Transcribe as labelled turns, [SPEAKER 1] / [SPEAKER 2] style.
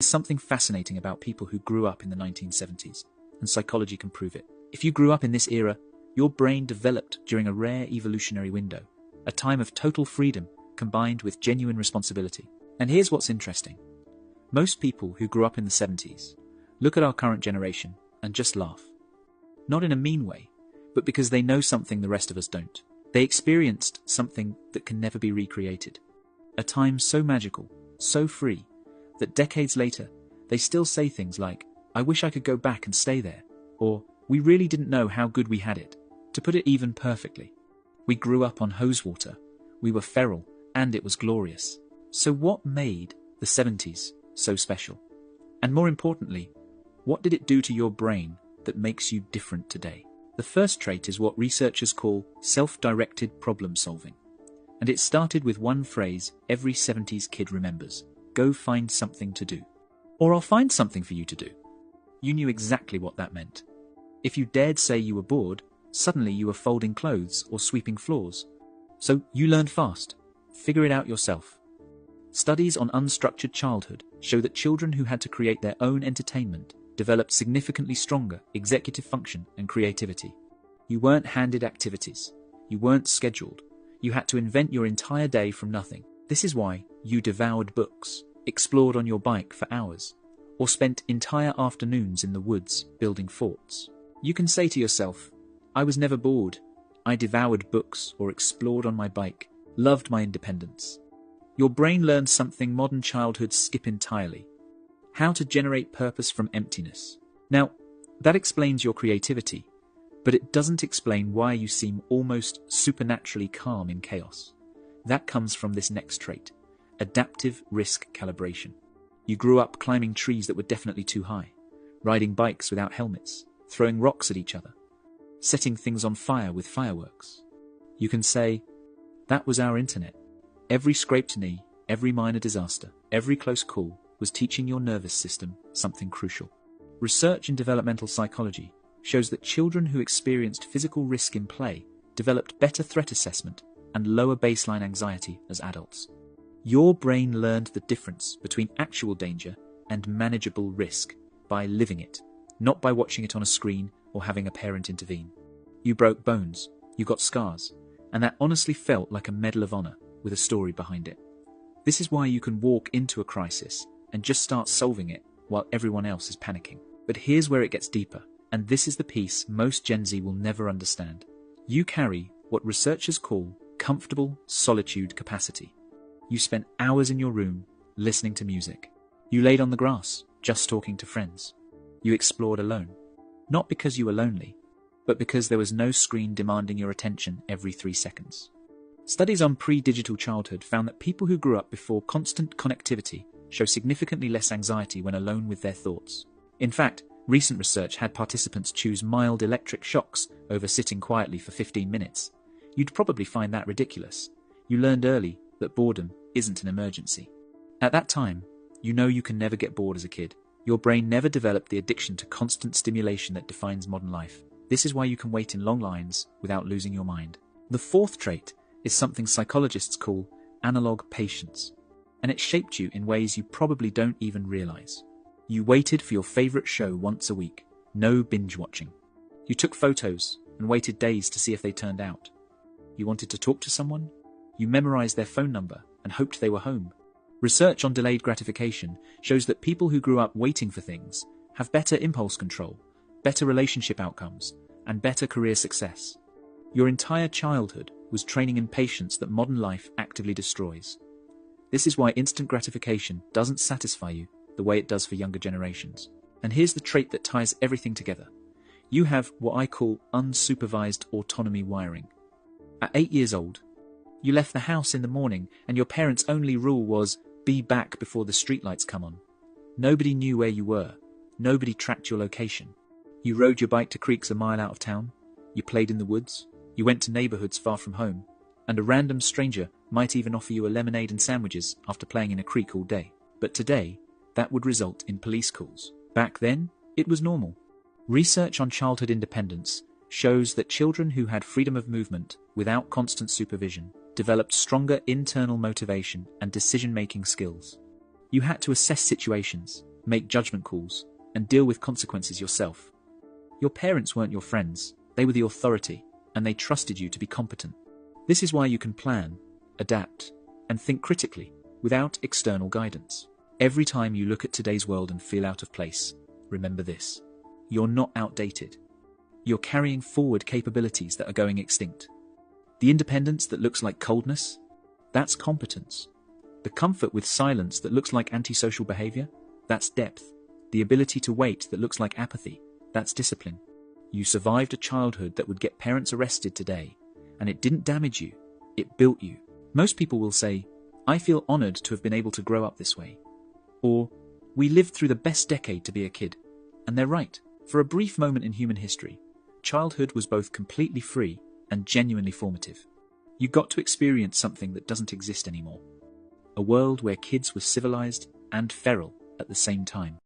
[SPEAKER 1] something fascinating about people who grew up in the 1970s, and psychology can prove it. If you grew up in this era, your brain developed during a rare evolutionary window, a time of total freedom combined with genuine responsibility. And here's what's interesting. Most people who grew up in the 70s look at our current generation and just laugh. Not in a mean way, but because they know something the rest of us don't. They experienced something that can never be recreated. A time so magical, so free, that decades later, they still say things like, "I wish I could go back and stay there," or "We really didn't know how good we had it." To put it even perfectly, we grew up on hose water, we were feral, and it was glorious. So what made the 70s so special? And more importantly, what did it do to your brain that makes you different today? The first trait is what researchers call self-directed problem solving. And it started with one phrase every 70s kid remembers: go find something to do. Or I'll find something for you to do. You knew exactly what that meant. If you dared say you were bored, suddenly you were folding clothes or sweeping floors. So you learned fast. Figure it out yourself. Studies on unstructured childhood show that children who had to create their own entertainment developed significantly stronger executive function and creativity. You weren't handed activities. You weren't scheduled. You had to invent your entire day from nothing. This is why you devoured books, explored on your bike for hours, or spent entire afternoons in the woods building forts. You can say to yourself, "I was never bored. I devoured books or explored on my bike, loved my independence." Your brain learned something modern childhoods skip entirely: how to generate purpose from emptiness. Now, that explains your creativity, but it doesn't explain why you seem almost supernaturally calm in chaos. That comes from this next trait: adaptive risk calibration. You grew up climbing trees that were definitely too high, riding bikes without helmets, throwing rocks at each other, setting things on fire with fireworks. You can say, that was our internet. Every scraped knee, every minor disaster, every close call was teaching your nervous system something crucial. Research in developmental psychology shows that children who experienced physical risk in play developed better threat assessment and lower baseline anxiety as adults. Your brain learned the difference between actual danger and manageable risk by living it, not by watching it on a screen or having a parent intervene. You broke bones, you got scars, and that honestly felt like a Medal of Honor with a story behind it. This is why you can walk into a crisis and just start solving it while everyone else is panicking. But here's where it gets deeper, and this is the piece most Gen Z will never understand. You carry what researchers call comfortable solitude capacity. You spent hours in your room listening to music. You laid on the grass, just talking to friends. You explored alone, not because you were lonely, but because there was no screen demanding your attention every 3 seconds. Studies on pre-digital childhood found that people who grew up before constant connectivity show significantly less anxiety when alone with their thoughts. In fact, recent research had participants choose mild electric shocks over sitting quietly for 15 minutes. You'd probably find that ridiculous. You learned early that boredom isn't an emergency. At that time, you know you can never get bored as a kid. Your brain never developed the addiction to constant stimulation that defines modern life. This is why you can wait in long lines without losing your mind. The fourth trait is something psychologists call analog patience, and it shaped you in ways you probably don't even realize. You waited for your favorite show once a week, no binge watching. You took photos and waited days to see if they turned out. You wanted to talk to someone? You memorized their phone number and hoped they were home. Research on delayed gratification shows that people who grew up waiting for things have better impulse control, better relationship outcomes, and better career success. Your entire childhood was training in patience that modern life actively destroys. This is why instant gratification doesn't satisfy you the way it does for younger generations. And here's the trait that ties everything together. You have what I call unsupervised autonomy wiring. At 8 years old, you left the house in the morning and your parents' only rule was be back before the streetlights come on. Nobody knew where you were. Nobody tracked your location. You rode your bike to creeks a mile out of town. You played in the woods. You went to neighborhoods far from home. And a random stranger might even offer you a lemonade and sandwiches after playing in a creek all day. But today, that would result in police calls. Back then, it was normal. Research on childhood independence shows that children who had freedom of movement without constant supervision developed stronger internal motivation and decision-making skills. You had to assess situations, make judgment calls, and deal with consequences yourself. Your parents weren't your friends, they were the authority, and they trusted you to be competent. This is why you can plan, adapt, and think critically, without external guidance. Every time you look at today's world and feel out of place, remember this: you're not outdated. You're carrying forward capabilities that are going extinct. The independence that looks like coldness, that's competence. The comfort with silence that looks like antisocial behavior, that's depth. The ability to wait that looks like apathy, that's discipline. You survived a childhood that would get parents arrested today, and it didn't damage you, it built you. Most people will say, "I feel honored to have been able to grow up this way." Or, "We lived through the best decade to be a kid." And they're right. For a brief moment in human history, childhood was both completely free and genuinely formative. You got to experience something that doesn't exist anymore. A world where kids were civilized and feral at the same time.